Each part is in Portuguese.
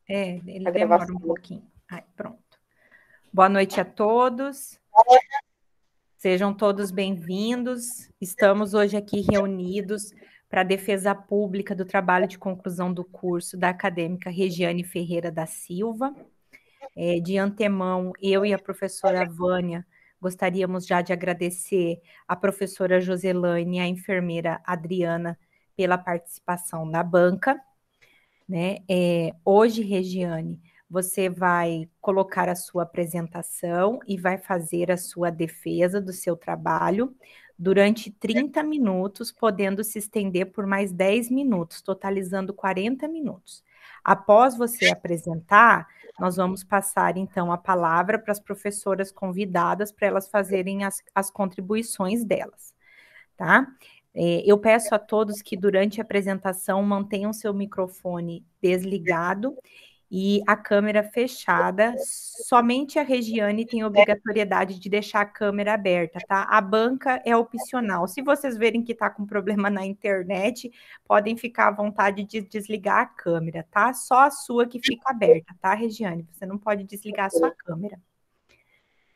Ele a demora gravação. um pouquinho. Ai, pronto. Boa noite a todos. Sejam todos bem-vindos. Estamos hoje aqui reunidos para a defesa pública do trabalho de conclusão do curso da acadêmica Regiane Ferreira da Silva. De antemão, eu e a professora Vânia gostaríamos já de agradecer à professora Joselaine e à enfermeira Adriana pela participação na banca. Né? Hoje, Regiane, você vai colocar a sua apresentação e vai fazer a sua defesa do seu trabalho durante 30 minutos, podendo se estender por mais 10 minutos, totalizando 40 minutos. Após você apresentar, nós vamos passar, então, a palavra para as professoras convidadas para elas fazerem as contribuições delas, tá? Eu peço a todos que durante a apresentação mantenham seu microfone desligado e a câmera fechada. Somente a Regiane tem obrigatoriedade de deixar a câmera aberta, tá? A banca é opcional. Se vocês verem que está com problema na internet, podem ficar à vontade de desligar a câmera, tá? Só a sua que fica aberta, tá, Regiane? Você não pode desligar a sua câmera.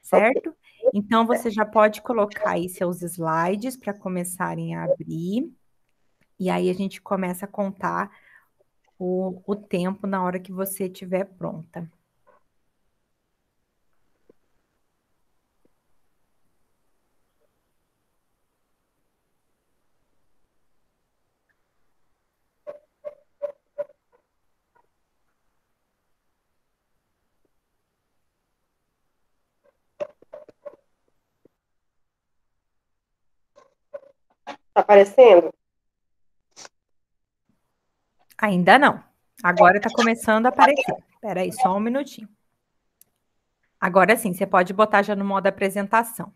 Certo? Então, você já pode colocar aí seus slides para começarem a abrir. E aí a gente começa a contar o tempo na hora que você estiver pronta. Tá aparecendo? Ainda não. Agora está começando a aparecer. Espera aí, só um minutinho. Agora sim, você pode botar já no modo apresentação.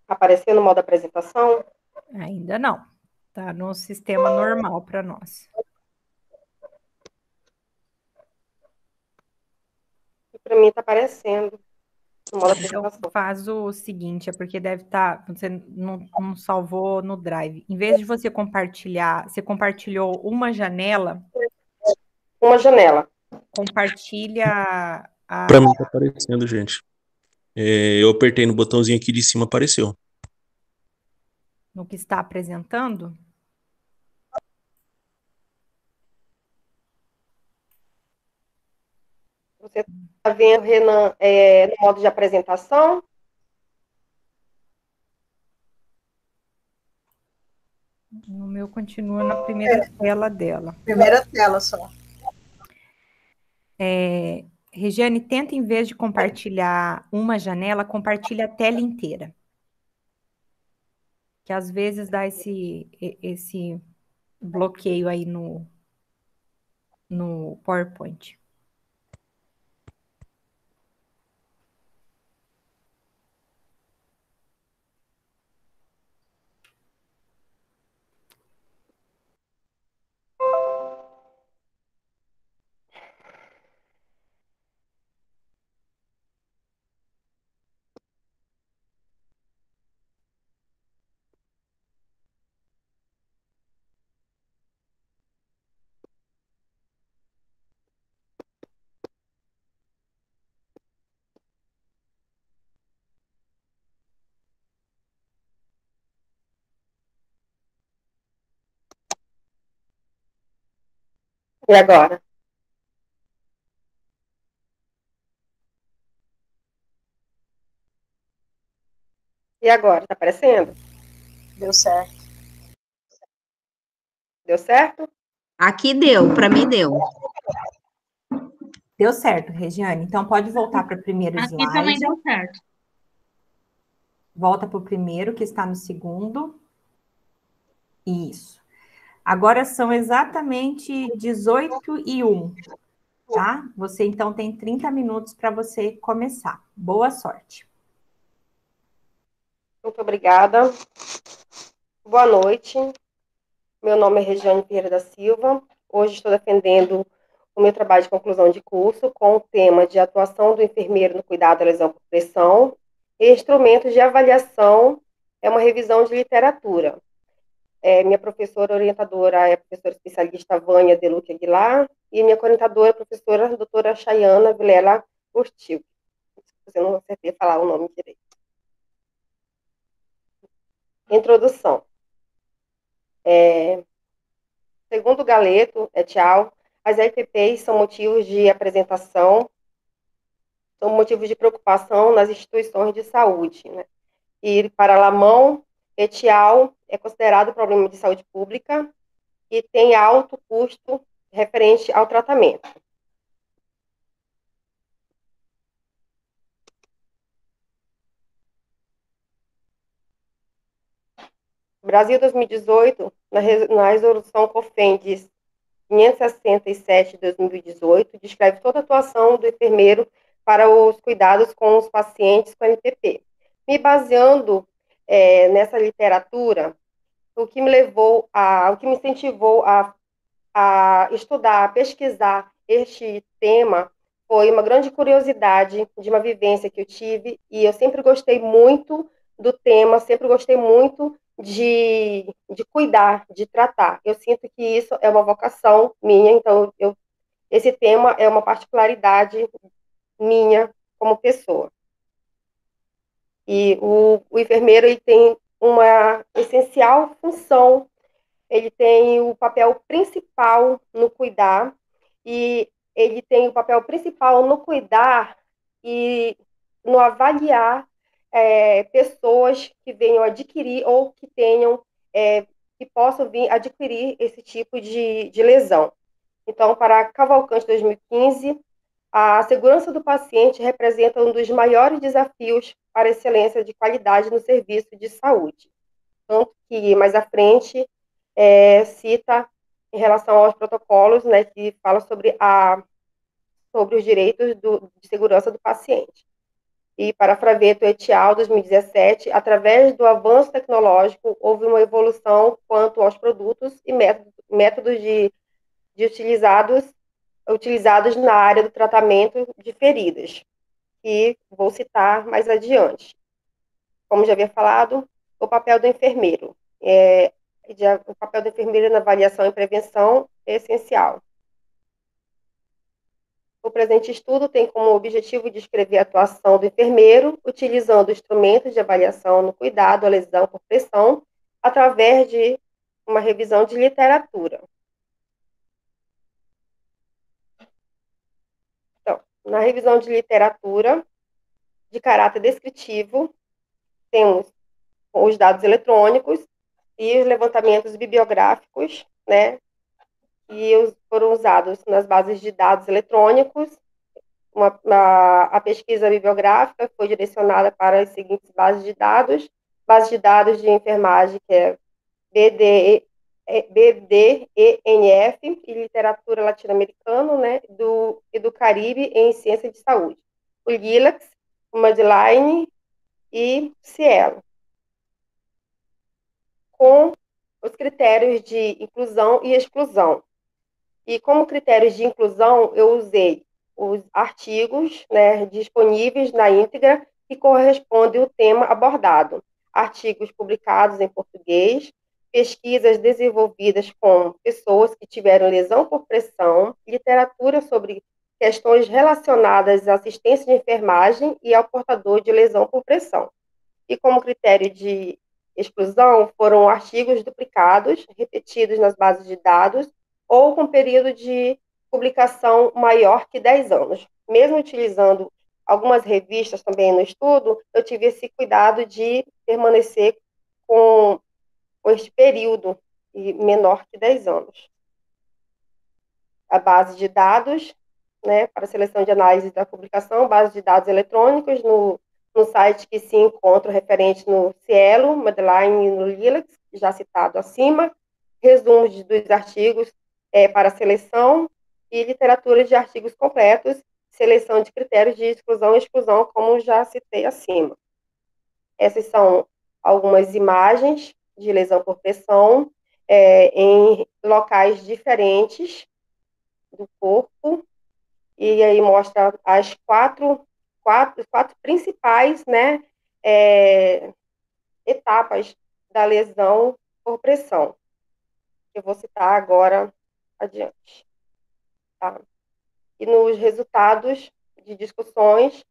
Apareceu no modo apresentação? Ainda não. Está no sistema normal para nós. Para mim tá aparecendo no modo Então, apresentação. faz o seguinte, é porque deve estar, você não salvou no Drive. Em vez de você compartilhar, você compartilhou uma janela, Uma janela. compartilha Para mim tá aparecendo, gente. Eu apertei no botãozinho aqui de cima, apareceu. no que está apresentando. Você está vendo, Renan, no modo de apresentação? No meu continua na primeira tela dela. Primeira tela só. Regiane, tenta, em vez de compartilhar uma janela, compartilha a tela inteira. Que às vezes dá esse bloqueio aí no PowerPoint. E agora? E agora? Tá aparecendo? Deu certo. Deu certo? Aqui deu, para mim deu. Deu certo, Regiane. Então, pode voltar para o primeiro slide. Aqui também deu certo. Volta para o primeiro, que está no segundo. Isso. Agora são exatamente 18h01, tá? Você, então, tem 30 minutos para você começar. Boa sorte. Muito obrigada. Boa noite. Meu nome é Regiane Ferreira da Silva. Hoje estou defendendo o meu trabalho de conclusão de curso com o tema de atuação do enfermeiro no cuidado da lesão por pressão e instrumentos de avaliação é uma revisão de literatura. Minha professora orientadora é a professora especialista Vânia Deluque Aguilar, e minha orientadora é a professora doutora Chayana Vilela Urtil. Se eu não acertei falar o nome direito. Introdução. Segundo Galeto et al., as EPPs são motivos de apresentação, são motivos de preocupação nas instituições de saúde, né? E para Lamão et al., é considerado problema de saúde pública e tem alto custo referente ao tratamento. Brasil 2018, na resolução COFEN 567 de 2018, descreve toda a atuação do enfermeiro para os cuidados com os pacientes com NPP. Me baseando nessa literatura, o que me incentivou a estudar, a pesquisar este tema, foi uma grande curiosidade de uma vivência que eu tive, e eu sempre gostei muito do tema, sempre gostei muito de cuidar, de tratar. Eu sinto que isso é uma vocação minha, então esse tema é uma particularidade minha como pessoa. E o enfermeiro, ele tem uma essencial função, ele tem o papel principal no cuidar, e ele tem o papel principal no cuidar e no avaliar pessoas que venham adquirir ou que tenham, que possam vir adquirir esse tipo de lesão. Então, para Cavalcante 2015, a segurança do paciente representa um dos maiores desafios para a excelência de qualidade no serviço de saúde. Tanto que, mais à frente, cita em relação aos protocolos, né, que fala sobre os direitos de segurança do paciente. E para Fravetto et al., 2017, através do avanço tecnológico, houve uma evolução quanto aos produtos e métodos de utilizados na área do tratamento de feridas, que vou citar mais adiante. Como já havia falado, o papel do enfermeiro. O papel do enfermeiro na avaliação e prevenção é essencial. O presente estudo tem como objetivo descrever a atuação do enfermeiro, utilizando instrumentos de avaliação no cuidado à lesão por pressão, através de uma revisão de literatura. Então, na revisão de literatura, de caráter descritivo, temos os dados eletrônicos e os levantamentos bibliográficos, né, que foram usados nas bases de dados eletrônicos. A pesquisa bibliográfica foi direcionada para as seguintes bases de dados: base de dados de enfermagem, que é BDENF, e literatura latino-americana, né, e do Caribe em ciência de saúde, o LILACS, o Medline e Cielo, com os critérios de inclusão e exclusão. E como critérios de inclusão, eu usei os artigos, né, disponíveis na íntegra que correspondem ao tema abordado, artigos publicados em português, pesquisas desenvolvidas com pessoas que tiveram lesão por pressão, literatura sobre questões relacionadas à assistência de enfermagem e ao portador de lesão por pressão. E como critério de exclusão, foram artigos duplicados, repetidos nas bases de dados, ou com período de publicação maior que 10 anos. Mesmo utilizando algumas revistas também no estudo, eu tive esse cuidado de permanecer com este período menor que 10 anos. A base de dados, né, para seleção de análise da publicação, base de dados eletrônicos no site que se encontra referente no Cielo, Medline e no Lilacs, já citado acima, resumos dos artigos para seleção e literatura de artigos completos, seleção de critérios de exclusão e exclusão, como já citei acima. Essas são algumas imagens de lesão por pressão em locais diferentes do corpo, e aí mostra as quatro principais, né, etapas da lesão por pressão, que eu vou citar agora adiante. Tá? E nos resultados de discussões,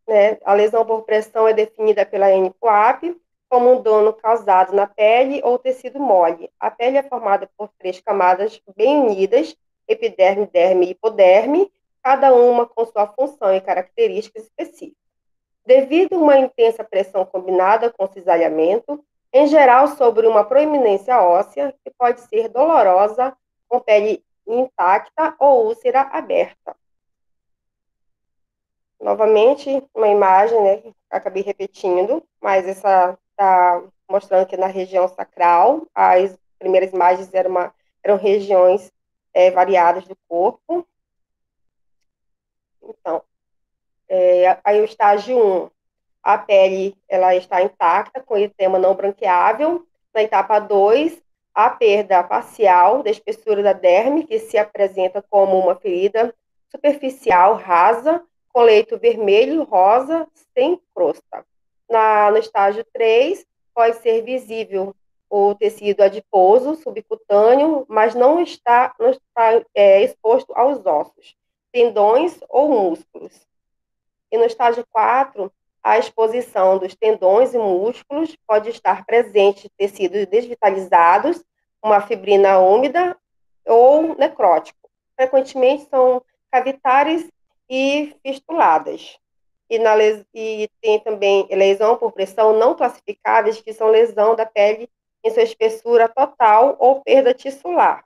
né, a lesão por pressão é definida pela NPOAP como um dano causado na pele ou tecido mole. A pele é formada por 3 camadas bem unidas, epiderme, derme e hipoderme, cada uma com sua função e características específicas. Devido a uma intensa pressão combinada com cisalhamento, em geral sobre uma proeminência óssea, que pode ser dolorosa, com pele intacta ou úlcera aberta. Novamente, uma imagem, né, que acabei repetindo, mas essa está mostrando que na região sacral, as primeiras imagens eram regiões variadas do corpo. Então, aí o estágio 1, a pele ela está intacta, com eritema não branqueável. Na etapa 2, a perda parcial da espessura da derme, que se apresenta como uma ferida superficial rasa, com leito vermelho, rosa, sem crosta. No estágio 3, pode ser visível o tecido adiposo, subcutâneo, mas não está exposto aos ossos, tendões ou músculos. E no estágio 4, a exposição dos tendões e músculos pode estar presente em tecidos desvitalizados, uma fibrina úmida ou necrótico. Frequentemente são cavitárias e fistuladas. E tem também lesão por pressão não classificáveis, que são lesão da pele em sua espessura total ou perda tissular.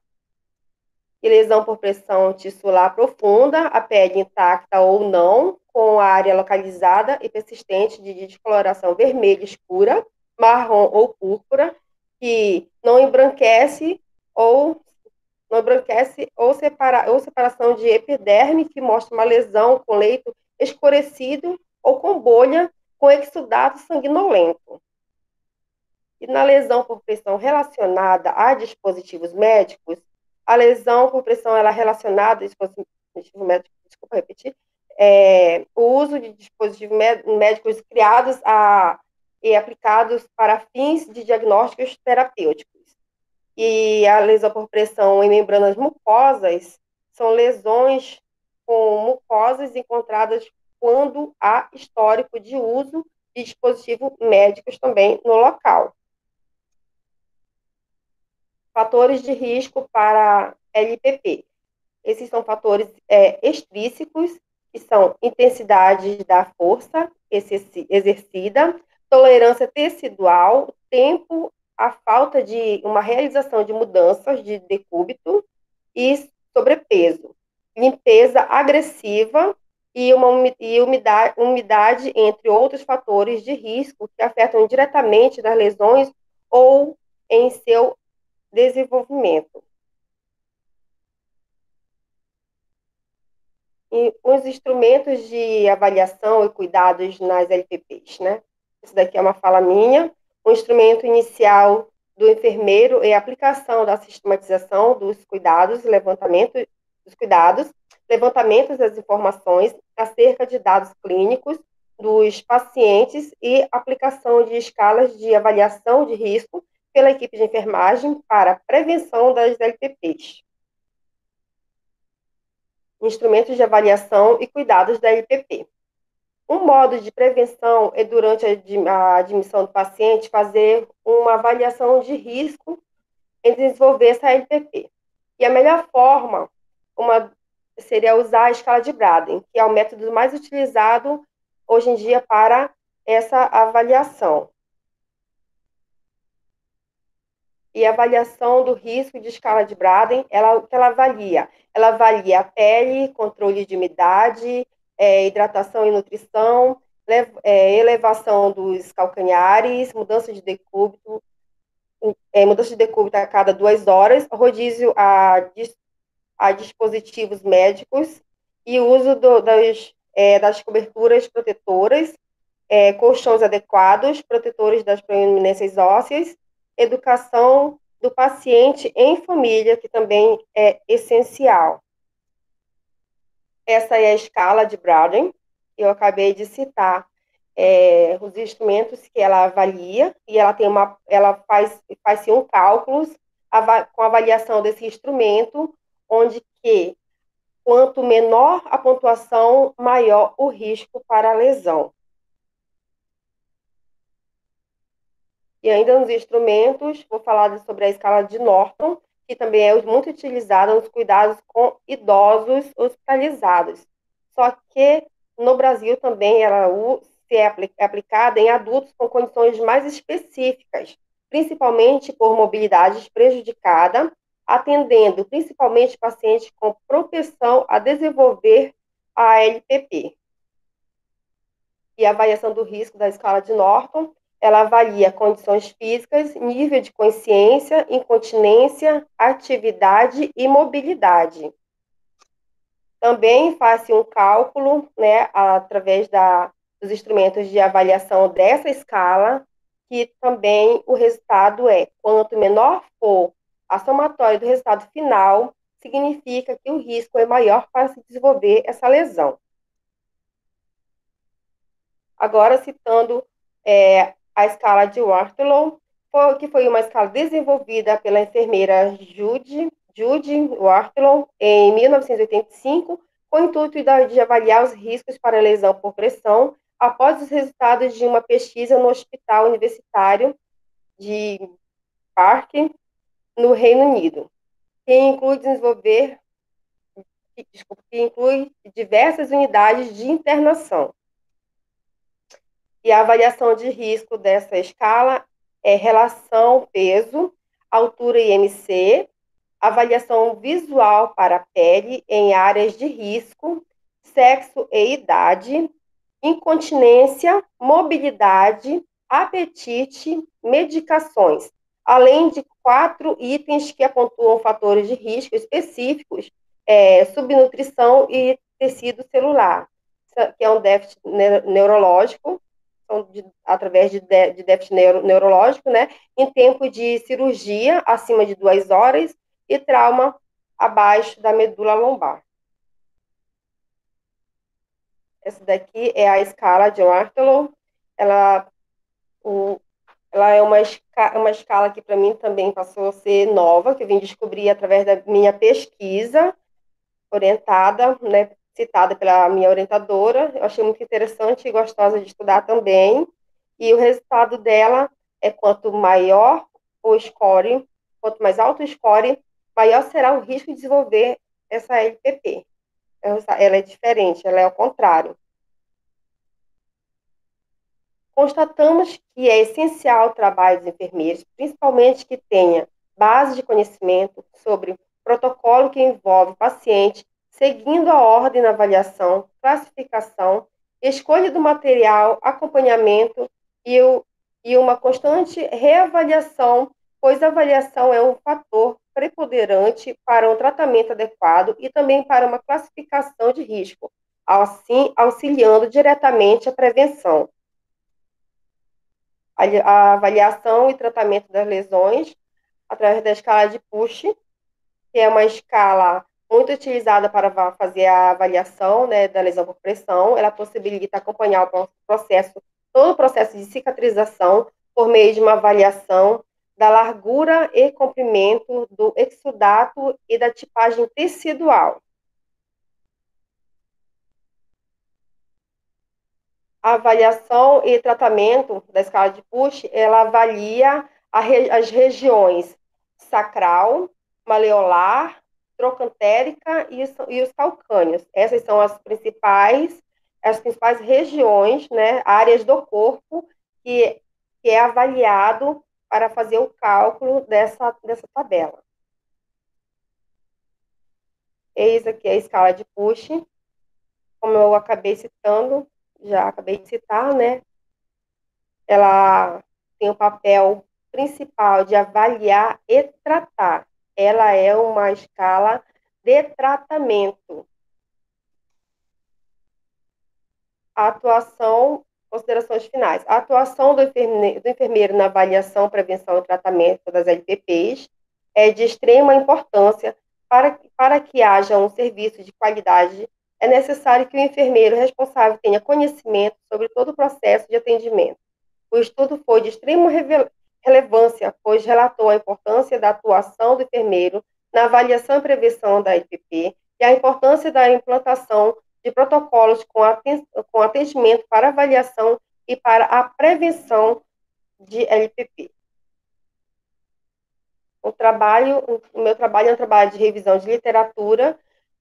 E lesão por pressão tissular profunda, a pele intacta ou não, com a área localizada e persistente de discoloração vermelha escura, marrom ou púrpura, que não embranquece ou separação de epiderme, que mostra uma lesão com leito escurecido ou com bolha com exudato sanguinolento. E na lesão por pressão relacionada a dispositivos médicos, a lesão por pressão ela é relacionada a dispositivos médicos, desculpa repetir, o uso de dispositivos médicos criados e aplicados para fins de diagnósticos terapêuticos. E a lesão por pressão em membranas mucosas são lesões com mucosas encontradas quando há histórico de uso de dispositivos médicos também no local. Fatores de risco para LPP. Esses são fatores extrínsecos, que são intensidade da força exercida, tolerância tecidual, tempo, a falta de uma realização de mudanças de decúbito e sobrepeso, limpeza agressiva e umidade, entre outros fatores de risco que afetam diretamente nas lesões ou em seu desenvolvimento. E os instrumentos de avaliação e cuidados nas LPPs, né? Isso daqui é uma fala minha. O instrumento inicial do enfermeiro é a aplicação da sistematização dos cuidados, levantamento das informações acerca de dados clínicos dos pacientes e aplicação de escalas de avaliação de risco pela equipe de enfermagem para a prevenção das LPPs. Instrumentos de avaliação e cuidados da LPP. Um modo de prevenção é, durante a admissão do paciente, fazer uma avaliação de risco em desenvolver essa LPP. E a melhor forma seria usar a escala de Braden, que é o método mais utilizado hoje em dia para essa avaliação. E a avaliação do risco de escala de Braden, o que ela avalia? Ela avalia a pele, controle de umidade, hidratação e nutrição, elevação dos calcanhares, mudança de decúbito a cada 2 horas, rodízio a dispositivos médicos e uso das coberturas protetoras, colchões adequados, protetores das proeminências ósseas, educação do paciente em família, que também é essencial. Essa é a escala de Braden, que eu acabei de citar. os instrumentos que ela avalia, e ela faz um cálculos com a avaliação desse instrumento, onde que quanto menor a pontuação, maior o risco para a lesão. E ainda nos instrumentos, vou falar sobre a escala de Norton, que também é muito utilizada nos cuidados com idosos hospitalizados. Só que no Brasil também ela é aplicada em adultos com condições mais específicas, principalmente por mobilidade prejudicada, atendendo principalmente pacientes com propensão a desenvolver a LPP. E a avaliação do risco da escala de Norton, ela avalia condições físicas, nível de consciência, incontinência, atividade e mobilidade. Também faz-se um cálculo, né, através dos instrumentos de avaliação dessa escala, que também o resultado quanto menor for a somatória do resultado final, significa que o risco é maior para se desenvolver essa lesão. Agora, citando a escala de Warthelow, que foi uma escala desenvolvida pela enfermeira Judy Warthelow em 1985, com o intuito de avaliar os riscos para lesão por pressão após os resultados de uma pesquisa no Hospital Universitário de Park, no Reino Unido, que inclui diversas unidades de internação. E a avaliação de risco dessa escala é relação peso, altura IMC, avaliação visual para a pele em áreas de risco, sexo e idade, incontinência, mobilidade, apetite, medicações, além de 4 itens que apontam fatores de risco específicos, subnutrição e tecido celular, que é um déficit neurológico, através de déficit neurológico, né, em tempo de cirurgia acima de 2 horas e trauma abaixo da medula lombar. Essa daqui é a escala de Warthelow. Ela é uma escala que para mim também passou a ser nova, que eu vim descobrir através da minha pesquisa orientada, né, citada pela minha orientadora. Eu achei muito interessante e gostosa de estudar também. E o resultado dela é quanto maior o score, quanto mais alto o score, maior será o risco de desenvolver essa LPP. Ela é diferente, ela é ao contrário. Constatamos que é essencial o trabalho dos enfermeiros, principalmente que tenha base de conhecimento sobre protocolo que envolve o paciente, seguindo a ordem na avaliação, classificação, escolha do material, acompanhamento e uma constante reavaliação, pois a avaliação é um fator preponderante para um tratamento adequado e também para uma classificação de risco, assim auxiliando diretamente a prevenção. A avaliação e tratamento das lesões através da escala de Push, que é uma escala muito utilizada para fazer a avaliação, né, da lesão por pressão. Ela possibilita acompanhar todo o processo de cicatrização por meio de uma avaliação da largura e comprimento do exudato e da tipagem tecidual. A avaliação e tratamento da escala de Push, ela avalia as regiões sacral, maleolar, trocantérica e os calcâneos. Essas são as principais regiões, né, áreas do corpo que é avaliado para fazer o cálculo dessa tabela. Eis aqui a escala de Push, como eu acabei de citar, né? Ela tem o papel principal de avaliar e tratar. Ela é uma escala de tratamento. A atuação, considerações finais. A atuação do enfermeiro na avaliação, prevenção e tratamento das LPPs é de extrema importância para que haja um serviço de qualidade é necessário que o enfermeiro responsável tenha conhecimento sobre todo o processo de atendimento. O estudo foi de extrema relevância, pois relatou a importância da atuação do enfermeiro na avaliação e prevenção da LPP e a importância da implantação de protocolos com atendimento para avaliação e para a prevenção de LPP. O meu trabalho é um trabalho de revisão de literatura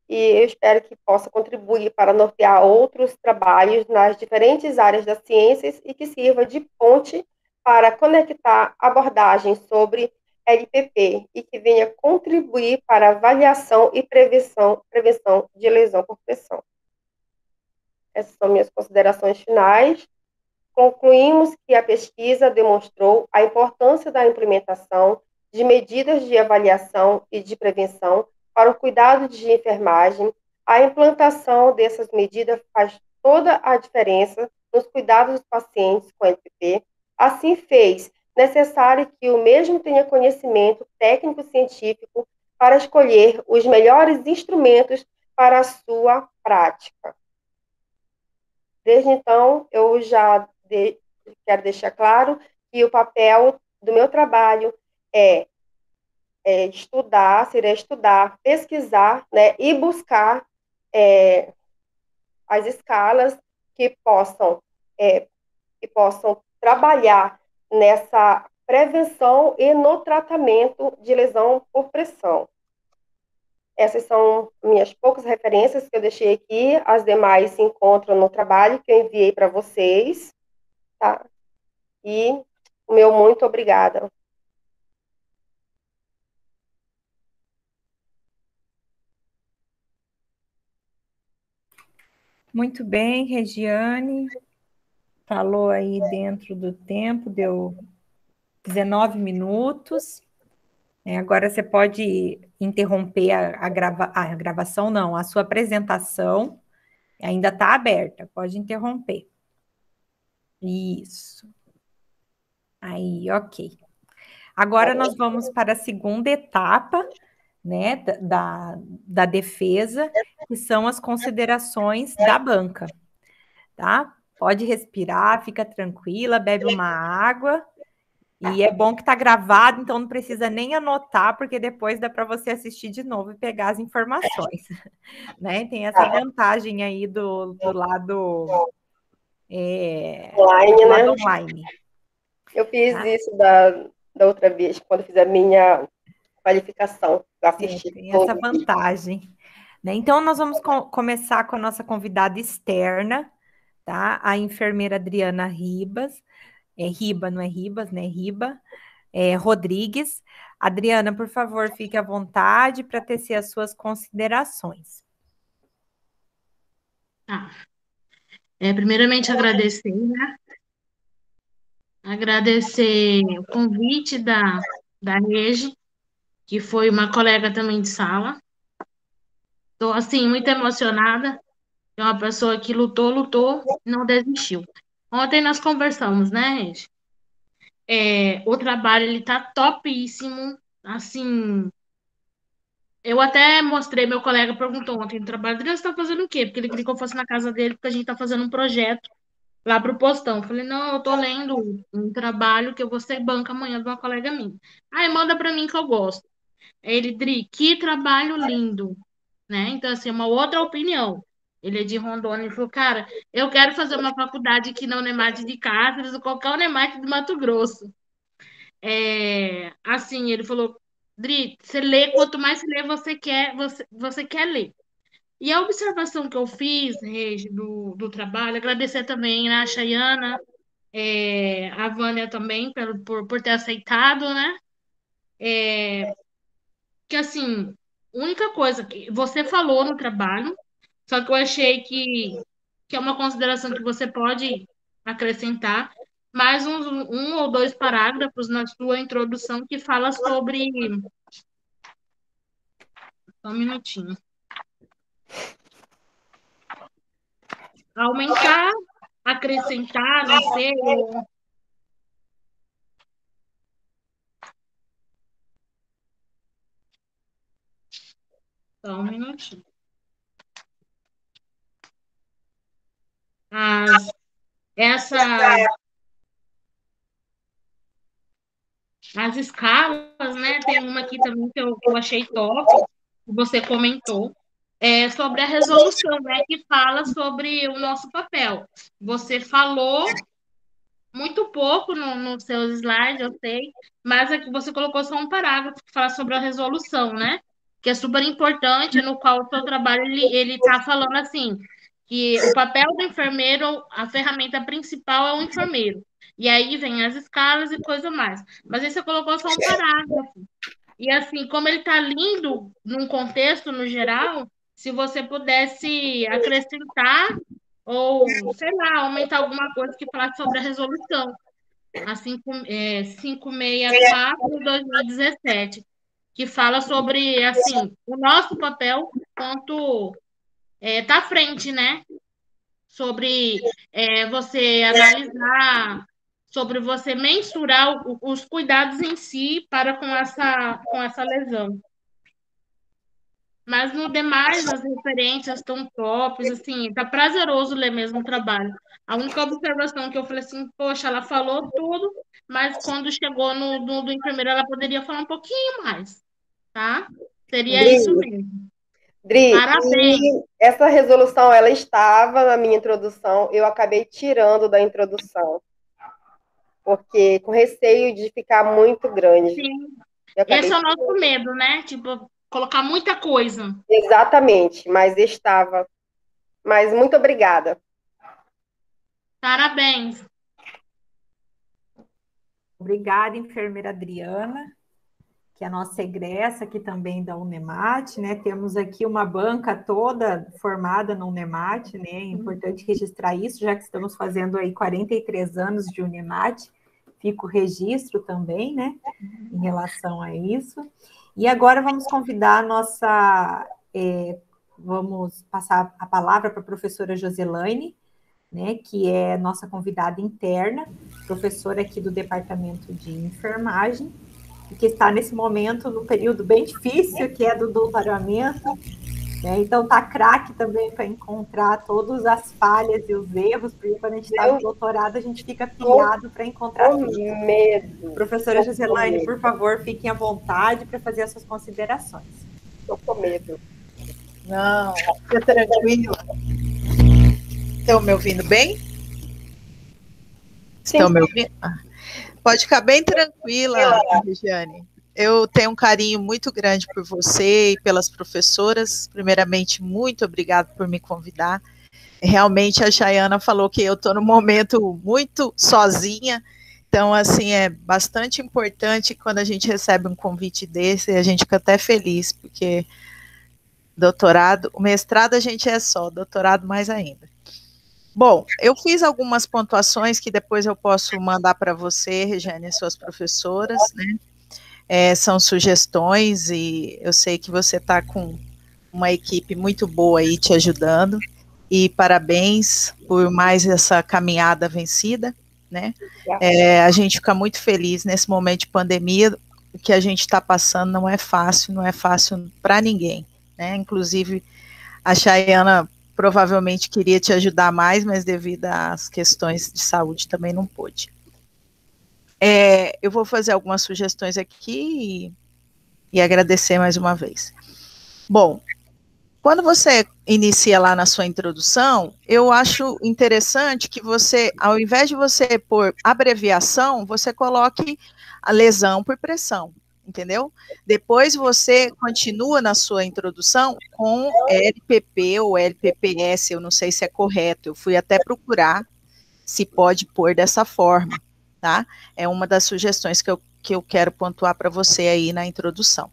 e eu espero que possa contribuir para nortear outros trabalhos nas diferentes áreas das ciências e que sirva de ponte para conectar abordagens sobre LPP e que venha contribuir para avaliação e prevenção de lesão por pressão. Essas são minhas considerações finais. Concluímos que a pesquisa demonstrou a importância da implementação de medidas de avaliação e de prevenção para o cuidado de enfermagem. A implantação dessas medidas faz toda a diferença nos cuidados dos pacientes com LPP. Assim, fez necessário que o mesmo tenha conhecimento técnico-científico para escolher os melhores instrumentos para a sua prática. Desde então, eu já quero deixar claro que o papel do meu trabalho seria estudar, pesquisar, né, e buscar as escalas que possam trabalhar nessa prevenção e no tratamento de lesão por pressão. Essas são minhas poucas referências que eu deixei aqui, as demais se encontram no trabalho que eu enviei para vocês, tá? E o meu muito obrigada. Muito bem, Regiane. Falou aí dentro do tempo, deu 19 minutos. Agora você pode interromper a gravação, não, a sua apresentação ainda está aberta, pode interromper. Isso. Aí, ok. Agora nós vamos para a segunda etapa, né, da defesa, que são as considerações da banca, tá? Pode respirar, fica tranquila, bebe uma água. E é bom que está gravado, então não precisa nem anotar, porque depois dá para você assistir de novo e pegar as informações. Né? Tem essa vantagem aí do lado, online, né? Online. Eu fiz isso da outra vez, quando fiz a minha qualificação. Eu assisti tem essa vantagem. Né? Então, nós vamos começar com a nossa convidada externa, tá? A enfermeira Adriana Ribas. Riba, não é Ribas, né? Riba. Rodrigues. Adriana, por favor, fique à vontade para tecer as suas considerações. Tá. Primeiramente, agradecer, né? Agradecer o convite da Regi, que foi uma colega também de sala. Estou, assim, muito emocionada. É uma pessoa que lutou, não desistiu. Ontem nós conversamos, né, Regi? O trabalho, ele tá topíssimo, assim. Eu até mostrei, meu colega perguntou ontem no trabalho, Adriana, você tá fazendo o quê? Porque ele queria que eu fosse na casa dele, porque a gente tá fazendo um projeto lá pro postão. Eu falei, não, eu tô lendo um trabalho que eu vou ser banca amanhã de uma colega minha. Aí manda pra mim que eu gosto. Aí ele, Dri, que trabalho lindo, né? Então, assim, uma outra opinião. Ele é de Rondônia, ele falou, cara, eu quero fazer uma faculdade aqui na Unemate de Cáceres ou qualquer Unemate de Mato Grosso. Assim, ele falou, Dri, você lê, quanto mais você lê, você quer ler. E a observação que eu fiz, Regi, do trabalho, agradecer também, né, a Chayana, a Vânia também, por ter aceitado, né? Que, assim, única coisa que você falou no trabalho, só que eu achei que é uma consideração que você pode acrescentar, mais um ou dois parágrafos na sua introdução que fala sobre... Só um minutinho. Aumentar, acrescentar, não sei. Só um minutinho. as, as escalas, né? Tem uma aqui também que eu achei top, que você comentou, sobre a resolução, né? Que fala sobre o nosso papel. Você falou muito pouco nos seus slides, eu sei, mas aqui você colocou só um parágrafo que fala sobre a resolução, né? Que é super importante, no qual o seu trabalho ele está falando assim, que o papel do enfermeiro, a ferramenta principal é o enfermeiro. E aí vem as escalas e coisa mais. Mas aí você colocou só um parágrafo. E assim, como ele está lindo num contexto no geral, se você pudesse acrescentar ou, sei lá, aumentar alguma coisa que falasse sobre a resolução, a 564/2017, que fala sobre, assim, o nosso papel quanto tá à frente, né? Sobre você analisar, sobre você mensurar os cuidados em si para com essa lesão. Mas no demais, as referências estão tops, assim, tá prazeroso ler mesmo o trabalho. A única observação que eu falei assim, poxa, ela falou tudo, mas quando chegou no do enfermeiro, ela poderia falar um pouquinho mais, tá? Seria Dri, isso mesmo. Dri, Parabéns. e essa resolução, ela estava na minha introdução, eu acabei tirando da introdução, porque com receio de ficar muito grande. Sim. Eu acabei Esse é o nosso tirando. medo, né? Tipo, colocar muita coisa. Exatamente, mas estava. Mas muito obrigada. Parabéns. Obrigada, enfermeira Adriana, que é a nossa egressa aqui também da Unemat, né? Temos aqui uma banca toda formada na Unemat, né? É importante registrar isso, já que estamos fazendo aí 43 anos de Unemat, fica o registro também, né? Em relação a isso. E agora vamos convidar a nossa... vamos passar a palavra para a professora Joselaine, né, que é nossa convidada interna, professora aqui do Departamento de Enfermagem, e que está nesse momento no período bem difícil, que é do doutoramento, né? Então está craque também para encontrar todas as falhas e os erros, porque quando a gente está no doutorado, a gente fica pilhado para encontrar tudo. Medo. Professora Joselaine, por favor, fiquem à vontade para fazer as suas considerações. Estou com medo. Não, fica tranquila. Estão me ouvindo bem? Estão me ouvindo? Pode ficar bem tranquila, Regiane. Eu tenho um carinho muito grande por você e pelas professoras. Primeiramente, muito obrigada por me convidar. Realmente, a Chayana falou que eu estou num momento muito sozinha. Então, assim, é bastante importante quando a gente recebe um convite desse, a gente fica até feliz, porque doutorado, o mestrado a gente é só, doutorado mais ainda. Bom, eu fiz algumas pontuações que depois eu posso mandar para você, Regiane, suas professoras, né? São sugestões e eu sei que você está com uma equipe muito boa aí te ajudando e parabéns por mais essa caminhada vencida, né? A gente fica muito feliz nesse momento de pandemia, o que a gente está passando não é fácil para ninguém, né? Inclusive a Chayana provavelmente queria te ajudar mais, mas devido às questões de saúde também não pôde. Eu vou fazer algumas sugestões aqui e agradecer mais uma vez. Bom, quando você inicia lá na sua introdução, eu acho interessante que você, ao invés de você pôr abreviação, você coloque a lesão por pressão. Entendeu? Depois você continua na sua introdução com LPP ou LPPS, eu não sei se é correto, eu fui até procurar se pode pôr dessa forma, tá? É uma das sugestões que eu quero pontuar para você aí na introdução.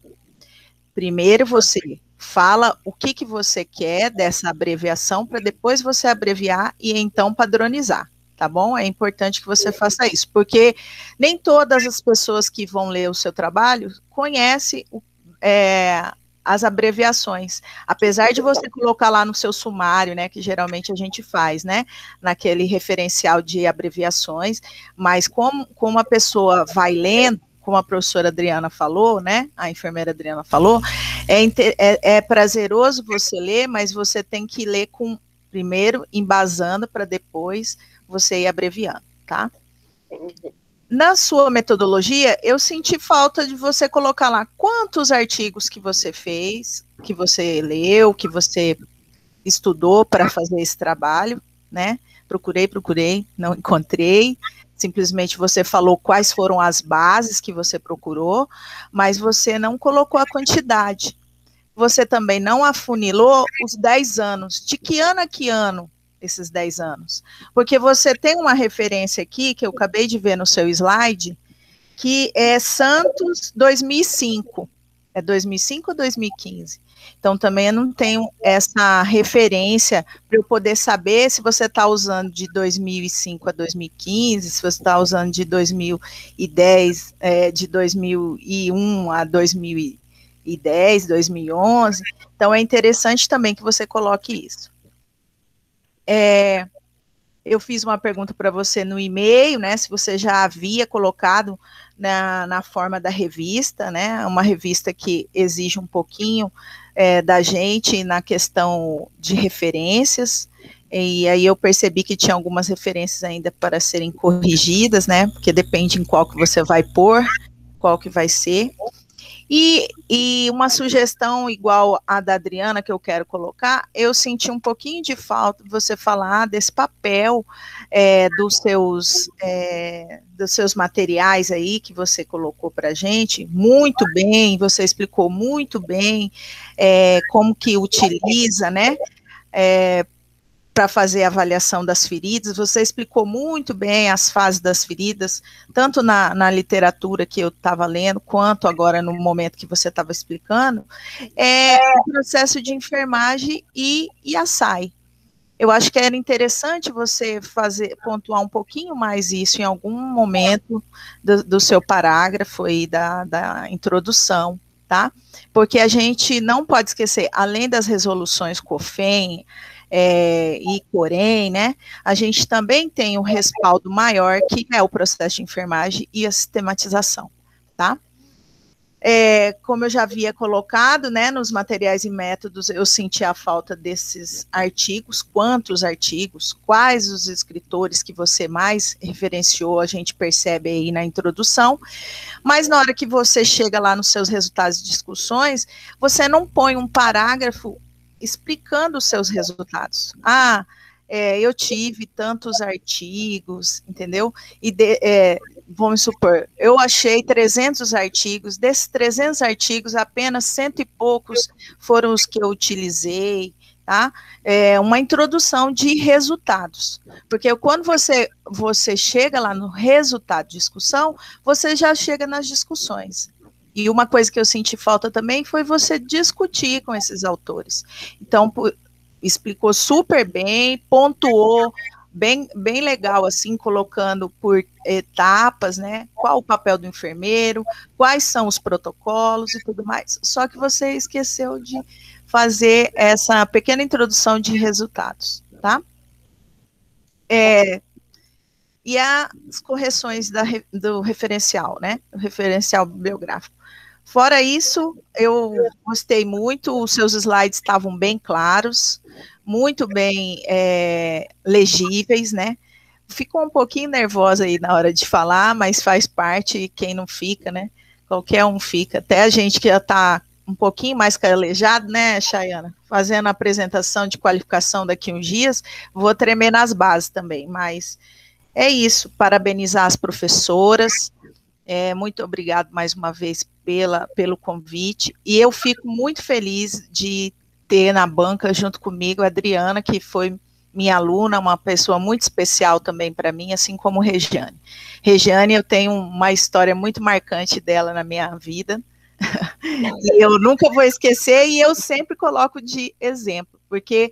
Primeiro você fala o que você quer dessa abreviação, para depois você abreviar e então padronizar. Tá bom? É importante que você faça isso, porque nem todas as pessoas que vão ler o seu trabalho conhecem as abreviações, apesar de você colocar lá no seu sumário, né, que geralmente a gente faz, né, naquele referencial de abreviações, mas como a pessoa vai lendo, como a professora Adriana falou, né, a enfermeira Adriana falou, é prazeroso você ler, mas você tem que ler com Primeiro embasando para depois você ir abreviando, tá? Entendi. Na sua metodologia, eu senti falta de você colocar lá quantos artigos que você fez, que você leu, que você estudou para fazer esse trabalho, né? Procurei, não encontrei. Simplesmente você falou quais foram as bases que você procurou, mas você não colocou a quantidade. Você também não afunilou os 10 anos. De que ano a que ano esses 10 anos? Porque você tem uma referência aqui, que eu acabei de ver no seu slide, que é Santos 2005. É 2005 ou 2015? Então, também eu não tenho essa referência para eu poder saber se você está usando de 2005 a 2015, se você está usando de 2010, de 2001 a 2010, 2011. Então, é interessante também que você coloque isso. Eu fiz uma pergunta para você no e-mail, né, se você já havia colocado na forma da revista, né, uma revista que exige um pouquinho da gente na questão de referências, e aí eu percebi que tinha algumas referências ainda para serem corrigidas, né, porque depende em qual que você vai pôr, qual que vai ser. E uma sugestão igual a da Adriana que eu quero colocar, eu senti um pouquinho de falta de você falar desse papel dos seus materiais aí que você colocou para a gente, muito bem, você explicou muito bem como que utiliza, né, para fazer a avaliação das feridas, você explicou muito bem as fases das feridas, tanto na literatura que eu estava lendo, quanto agora no momento que você estava explicando, o processo de enfermagem e a SAI. Eu acho que era interessante você pontuar um pouquinho mais isso em algum momento do seu parágrafo aí da introdução, tá? Porque a gente não pode esquecer, além das resoluções COFEN, e Corém, né, a gente também tem um respaldo maior, que é o processo de enfermagem e a sistematização, tá? Como eu já havia colocado, né, nos materiais e métodos, eu senti a falta desses artigos, quantos artigos, quais os escritores que você mais referenciou, a gente percebe aí na introdução, mas na hora que você chega lá nos seus resultados de discussões, você não põe um parágrafo explicando os seus resultados. Eu tive tantos artigos, entendeu? E vamos supor, eu achei 300 artigos, desses 300 artigos, apenas 100 e poucos foram os que eu utilizei, tá? Uma introdução de resultados, porque quando você chega lá no resultado de discussão, você já chega nas discussões. E uma coisa que eu senti falta também foi você discutir com esses autores. Então, explicou super bem, pontuou bem legal, assim, colocando por etapas, né? Qual o papel do enfermeiro, quais são os protocolos e tudo mais. Só que você esqueceu de fazer essa pequena introdução de resultados, tá? E as correções do referencial, né? O referencial bibliográfico. Fora isso, eu gostei muito, os seus slides estavam bem claros, muito bem legíveis, né? Ficou um pouquinho nervosa aí na hora de falar, mas faz parte, quem não fica, né? Qualquer um fica, até a gente que já está um pouquinho mais calejado, né, Chayana? Fazendo a apresentação de qualificação daqui uns dias, vou tremer nas bases também, mas é isso, parabenizar as professoras, muito obrigado mais uma vez pelo convite, e eu fico muito feliz de ter na banca junto comigo a Adriana, que foi minha aluna, uma pessoa muito especial também para mim, assim como Regiane. Regiane, eu tenho uma história muito marcante dela na minha vida, e eu nunca vou esquecer, e eu sempre coloco de exemplo, porque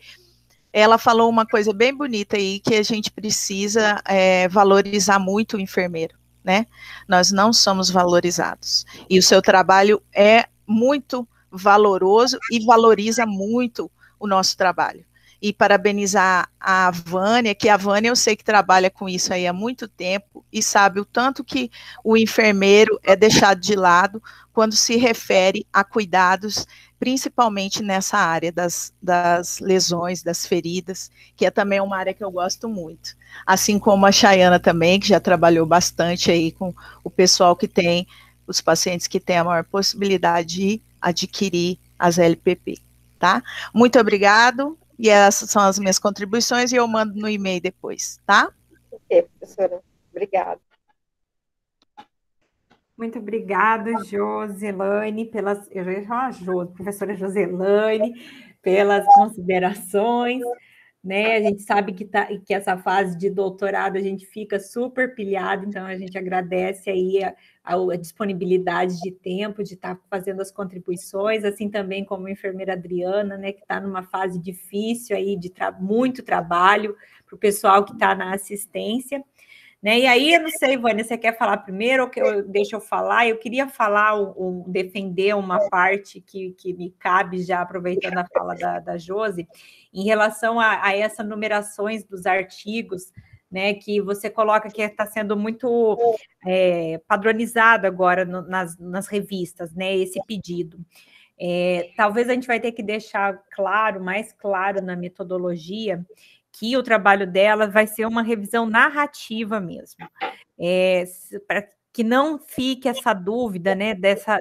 ela falou uma coisa bem bonita aí, que a gente precisa valorizar muito o enfermeiro, né? Nós não somos valorizados. E o seu trabalho é muito valoroso e valoriza muito o nosso trabalho. e parabenizar a Vânia, que a Vânia eu sei que trabalha com isso aí há muito tempo e sabe o tanto que o enfermeiro é deixado de lado quando se refere a cuidados, principalmente nessa área das lesões, das feridas, que é também uma área que eu gosto muito. Assim como a Chayana também, que já trabalhou bastante aí com o pessoal que tem, os pacientes que têm a maior possibilidade de adquirir as LPP, tá? Muito obrigado, e essas são as minhas contribuições, e eu mando no e-mail depois, tá? Ok, professora. Obrigada. Muito obrigada, Joselane, eu já ia chamar professora Joselane, pelas considerações, né? A gente sabe que essa fase de doutorado a gente fica super pilhado, então a gente agradece aí a disponibilidade de tempo de estar fazendo as contribuições, assim também como a enfermeira Adriana, né, que está numa fase difícil aí de muito trabalho para o pessoal que está na assistência. Né? E aí, eu não sei, Vânia, você quer falar primeiro ou deixa eu falar? Eu queria falar, defender uma parte que me cabe, já aproveitando a fala da Josi, em relação a essas numerações dos artigos, né, que você coloca que está sendo muito padronizado agora nas revistas, né, esse pedido. Talvez a gente vai ter que deixar mais claro na metodologia, que o trabalho dela vai ser uma revisão narrativa mesmo, para que não fique essa dúvida, né, dessa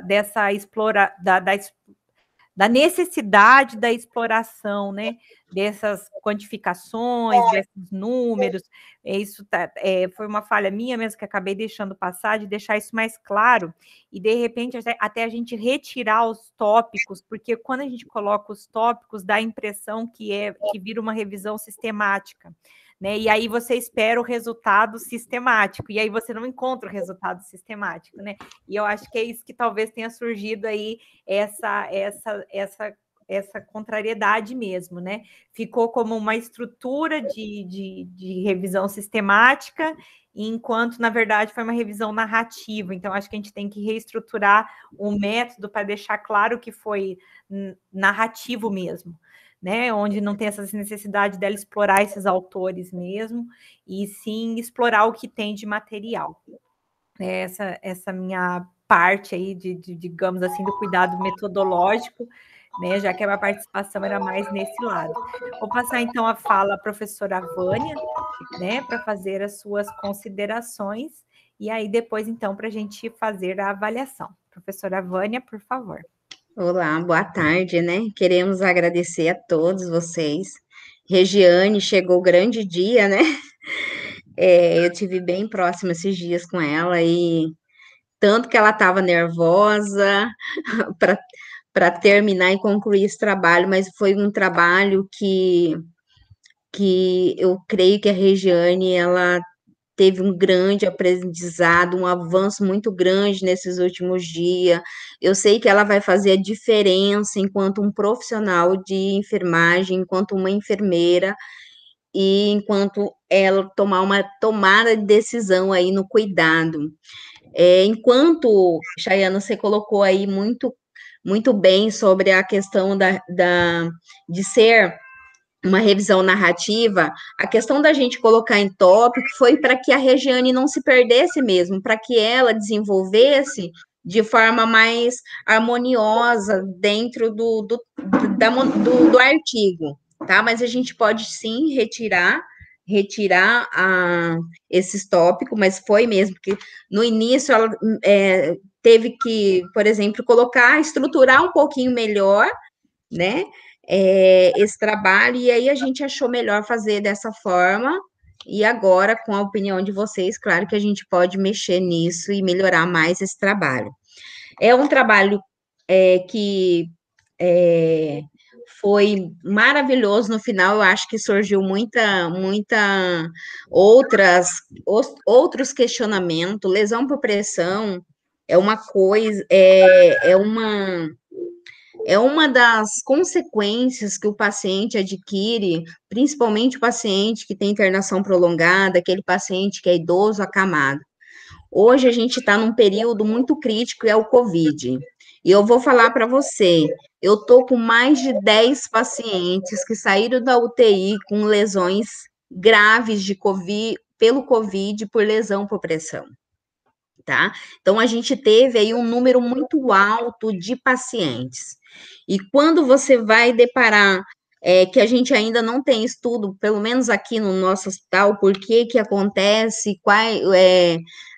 da necessidade da exploração, né, dessas quantificações, desses números. Isso foi uma falha minha mesmo, que acabei deixando passar, de deixar isso mais claro, e de repente até a gente retirar os tópicos, porque quando a gente coloca os tópicos, dá a impressão que vira uma revisão sistemática, né? E aí você espera o resultado sistemático, e aí você não encontra o resultado sistemático, né? E eu acho que é isso que talvez tenha surgido aí essa contrariedade mesmo, né? Ficou como uma estrutura de revisão sistemática, enquanto, na verdade, foi uma revisão narrativa. Então, acho que a gente tem que reestruturar o método para deixar claro que foi narrativo mesmo, né, onde não tem essa necessidade dela explorar esses autores mesmo, e sim explorar o que tem de material. Essa minha parte aí, digamos assim, do cuidado metodológico, né, já que a minha participação era mais nesse lado. Vou passar, então, a fala à professora Vânia, né, para fazer as suas considerações, e aí depois, então, para a gente fazer a avaliação. Professora Vânia, por favor. Olá, boa tarde, né? Queremos agradecer a todos vocês. Regiane, chegou o grande dia, né? Eu tive bem próximo esses dias com ela e tanto que ela estava nervosa para terminar e concluir esse trabalho, mas foi um trabalho que eu creio que a Regiane, ela teve um grande aprendizado, um avanço muito grande nesses últimos dias. Eu sei que ela vai fazer a diferença enquanto um profissional de enfermagem, enquanto uma enfermeira, e enquanto ela tomar uma tomada de decisão aí no cuidado. Enquanto, Chayana, você colocou aí muito bem sobre a questão de ser uma revisão narrativa, a questão da gente colocar em tópico foi para que a Regiane não se perdesse mesmo, para que ela desenvolvesse de forma mais harmoniosa dentro do artigo, tá? Mas a gente pode sim retirar esses tópicos, mas foi mesmo que no início ela teve que, por exemplo, estruturar um pouquinho melhor, né? Esse trabalho, e aí a gente achou melhor fazer dessa forma, e agora, com a opinião de vocês, claro que a gente pode mexer nisso e melhorar mais esse trabalho. É um trabalho que foi maravilhoso no final, eu acho que surgiu outros questionamentos. Lesão por pressão é uma coisa, é uma das consequências que o paciente adquire, principalmente o paciente que tem internação prolongada, aquele paciente que é idoso, acamado. Hoje a gente está num período muito crítico, é o COVID. E eu vou falar para você, eu tô com mais de 10 pacientes que saíram da UTI com lesões graves de COVID, pelo COVID, por lesão por pressão, tá? Então, a gente teve aí um número muito alto de pacientes. E quando você vai deparar que a gente ainda não tem estudo, pelo menos aqui no nosso hospital, por que que acontece,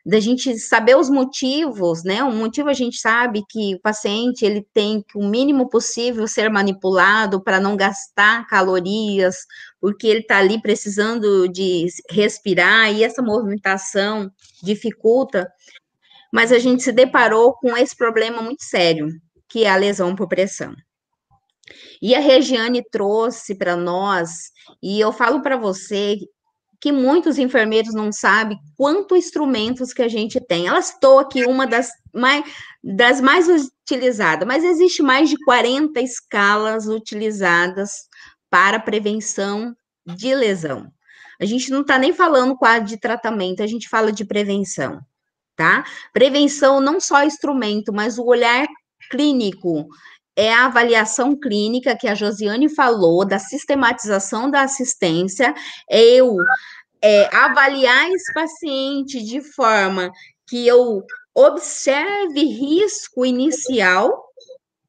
da gente saber os motivos, né? O motivo a gente sabe que o paciente ele tem que o mínimo possível ser manipulado para não gastar calorias, porque ele está ali precisando de respirar e essa movimentação dificulta, mas a gente se deparou com esse problema muito sério, que é a lesão por pressão. E a Regiane trouxe para nós, e eu falo para você que muitos enfermeiros não sabem quantos instrumentos que a gente tem. Ela citou aqui uma das mais utilizadas, mas existe mais de 40 escalas utilizadas para prevenção de lesão. A gente não está nem falando quase de tratamento, a gente fala de prevenção, tá? Prevenção não só instrumento, mas o olhar clínico, é a avaliação clínica que a Josiane falou, da sistematização da assistência, avaliar esse paciente de forma que eu observe risco inicial,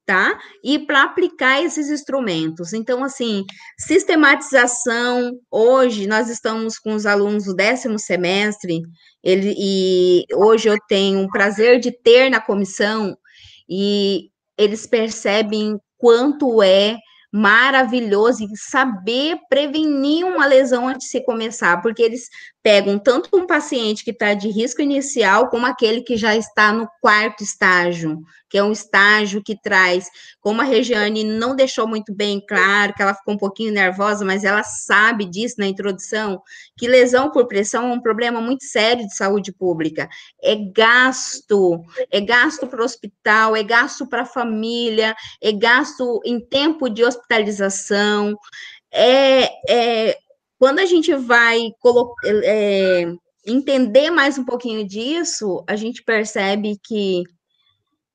tá? E para aplicar esses instrumentos. Então, assim, sistematização, hoje nós estamos com os alunos do 10º semestre, e hoje eu tenho o prazer de ter na comissão, e eles percebem quanto é maravilhoso e saber prevenir uma lesão antes de se começar, porque eles pegam tanto um paciente que está de risco inicial, como aquele que já está no 4º estágio, que é um estágio que traz, como a Regiane não deixou muito bem claro, que ela ficou um pouquinho nervosa, mas ela sabe disso na introdução, que lesão por pressão é um problema muito sério de saúde pública, é gasto para o hospital, é gasto para a família, é gasto em tempo de hospitalização, quando a gente vai entender mais um pouquinho disso, a gente percebe que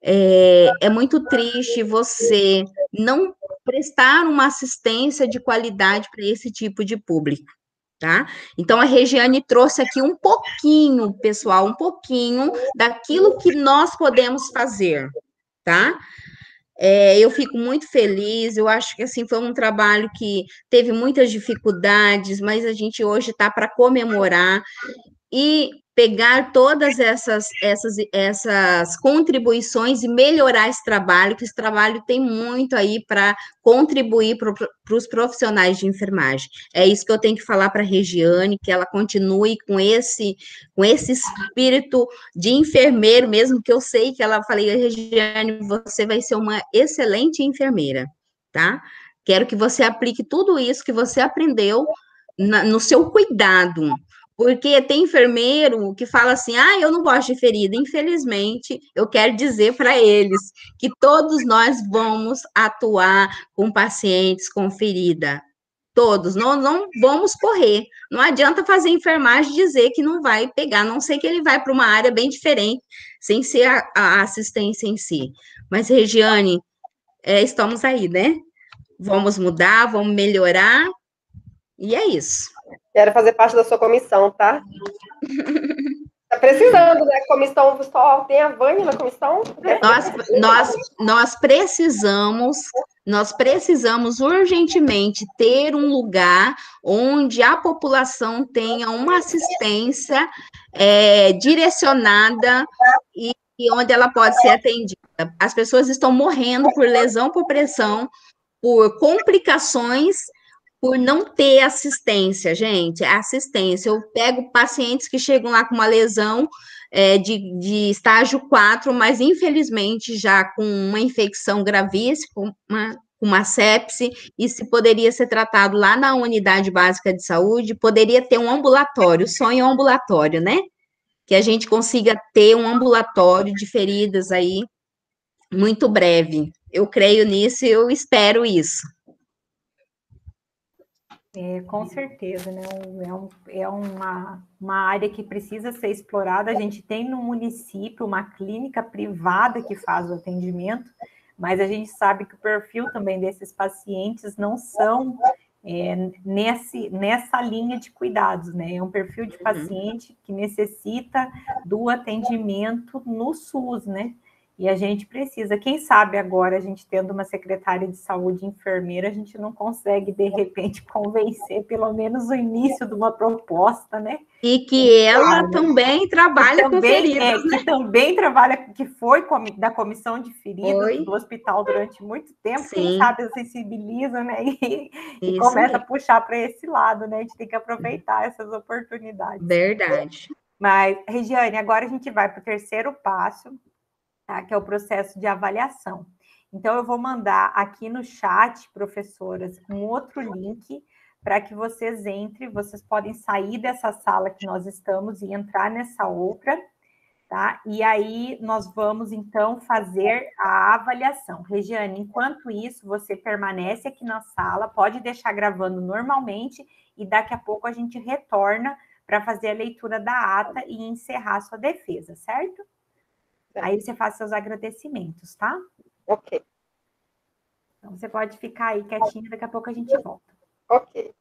é muito triste você não prestar uma assistência de qualidade para esse tipo de público, tá? Então, a Regiane trouxe aqui um pouquinho, pessoal, um pouquinho daquilo que nós podemos fazer, tá? Eu fico muito feliz, eu acho que, assim, foi um trabalho que teve muitas dificuldades, mas a gente hoje está para comemorar e pegar todas essas contribuições e melhorar esse trabalho, que esse trabalho tem muito aí para contribuir para os profissionais de enfermagem. É isso que eu tenho que falar para a Regiane, que ela continue com esse espírito de enfermeiro mesmo, que eu sei que ela falei, Regiane, você vai ser uma excelente enfermeira, tá? Quero que você aplique tudo isso que você aprendeu no seu cuidado, porque tem enfermeiro que fala assim, eu não gosto de ferida. Infelizmente, eu quero dizer para eles que todos nós vamos atuar com pacientes com ferida. Todos, não vamos correr. Não adianta fazer enfermagem e dizer que não vai pegar, a não ser que ele vai para uma área bem diferente, sem ser a assistência em si. Mas, Regiane, estamos aí, né? Vamos mudar, vamos melhorar, e é isso. Quero fazer parte da sua comissão, tá? Tá precisando, né? Comissão, só tem a Vânia na comissão? Nós precisamos urgentemente ter um lugar onde a população tenha uma assistência direcionada e onde ela pode ser atendida. As pessoas estão morrendo por lesão por pressão, por complicações, por não ter assistência, gente, assistência. Eu pego pacientes que chegam lá com uma lesão de estágio 4, mas infelizmente já com uma infecção gravíssima, uma sepse, e se poderia ser tratado lá na unidade básica de saúde, poderia ter um ambulatório, sonho ambulatório, né? Que a gente consiga ter um ambulatório de feridas aí muito breve. Eu creio nisso e eu espero isso. Com certeza, né? Uma área que precisa ser explorada. A gente tem no município uma clínica privada que faz o atendimento, mas a gente sabe que o perfil também desses pacientes não são nessa linha de cuidados, né? É um perfil de paciente que necessita do atendimento no SUS, né? E a gente precisa, quem sabe agora, a gente tendo uma secretária de saúde enfermeira, a gente não consegue, de repente, convencer pelo menos o início de uma proposta, né? E que ela também trabalha com feridos, né? Que também trabalha, que foi da comissão de feridos do hospital durante muito tempo, Sim. Quem sabe sensibiliza, né? E começa a puxar para esse lado, né? A gente tem que aproveitar essas oportunidades. Verdade. Mas, Regiane, agora a gente vai para o terceiro passo, tá? Que é o processo de avaliação. Então, eu vou mandar aqui no chat, professoras, um outro link para que vocês entrem. Vocês podem sair dessa sala que nós estamos e entrar nessa outra, tá? E aí nós vamos, então, fazer a avaliação. Regiane, enquanto isso, você permanece aqui na sala, pode deixar gravando normalmente e daqui a pouco a gente retorna para fazer a leitura da ata e encerrar a sua defesa, certo? Aí você faz seus agradecimentos, tá? Ok. Então, você pode ficar aí quietinho, daqui a pouco a gente volta. Ok.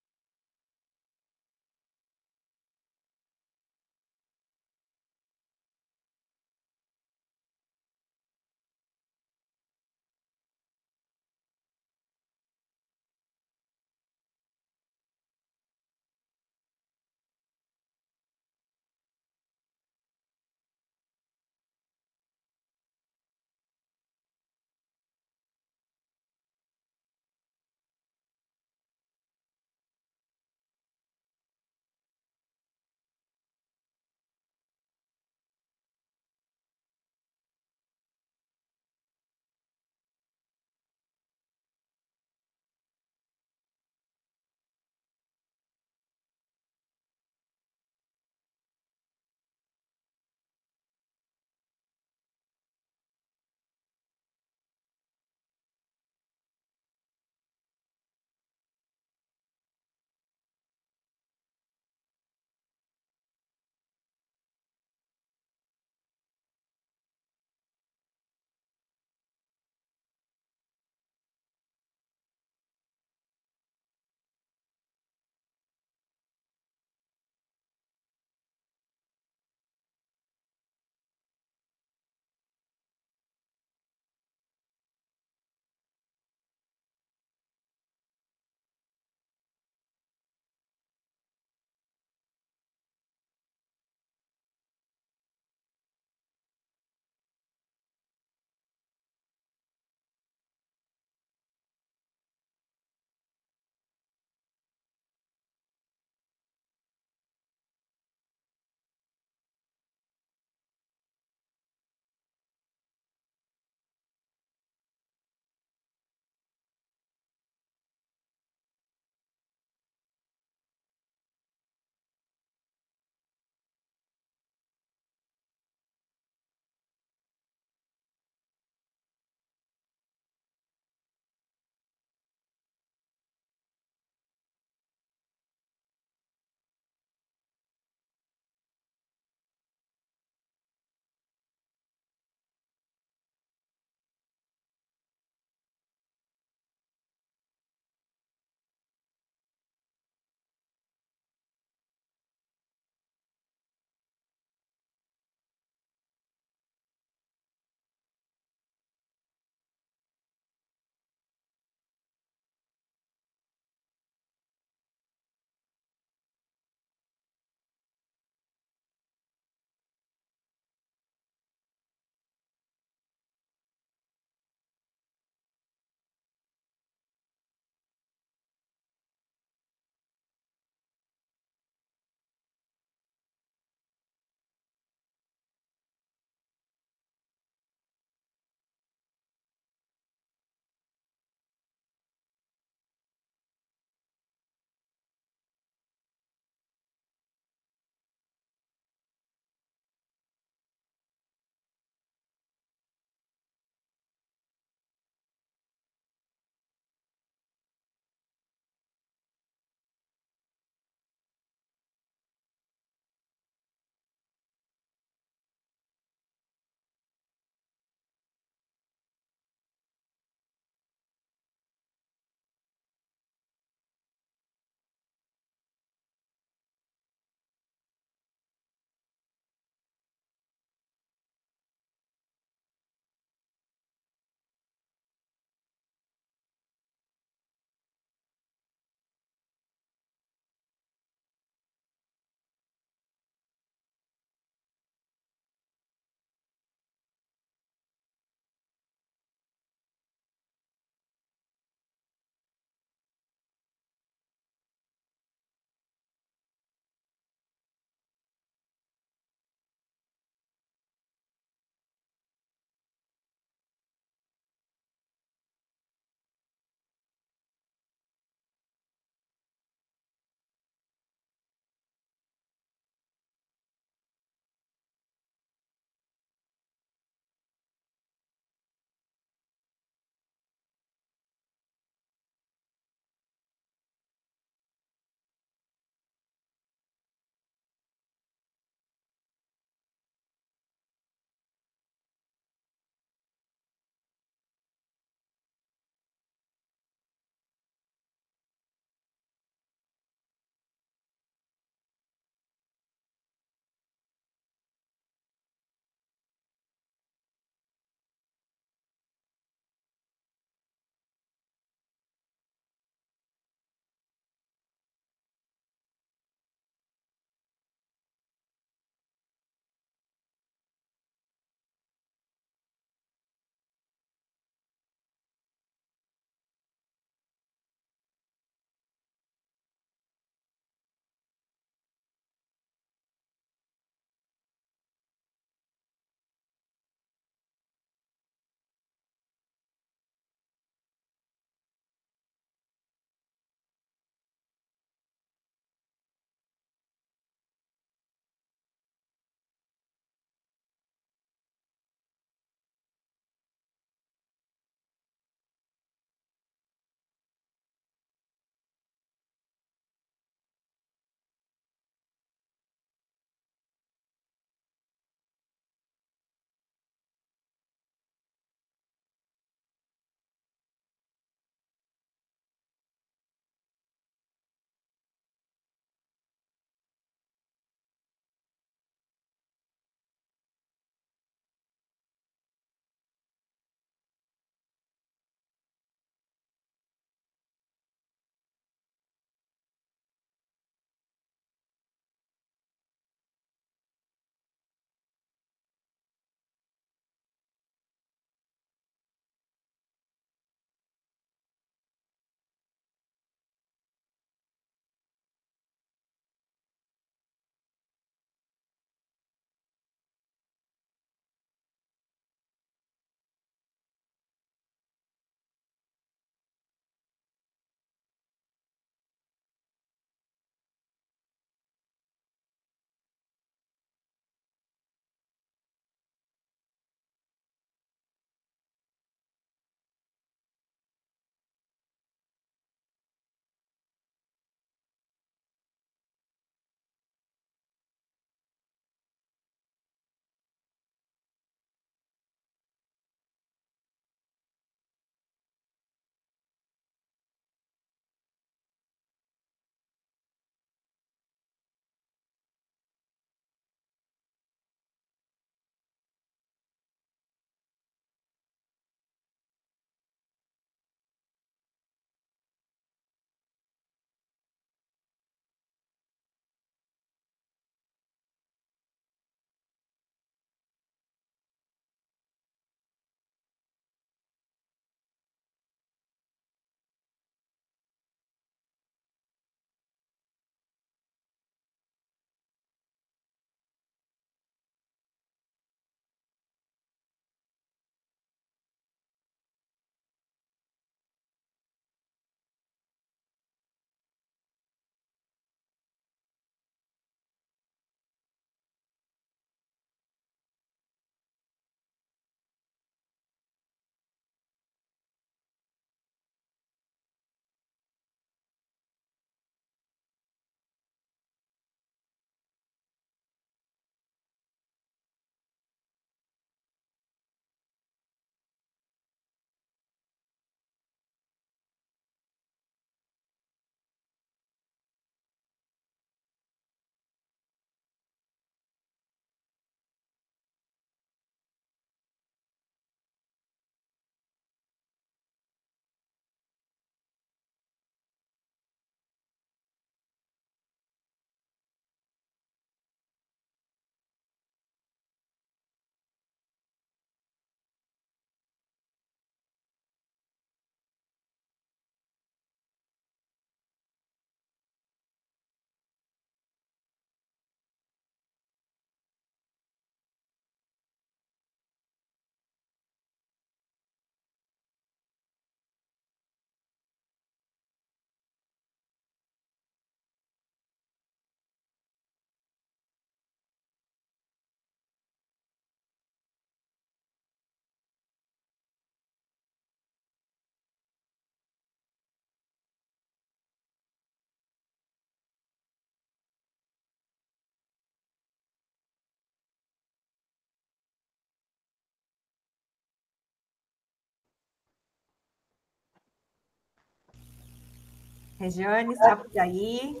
Regiane, está por aí?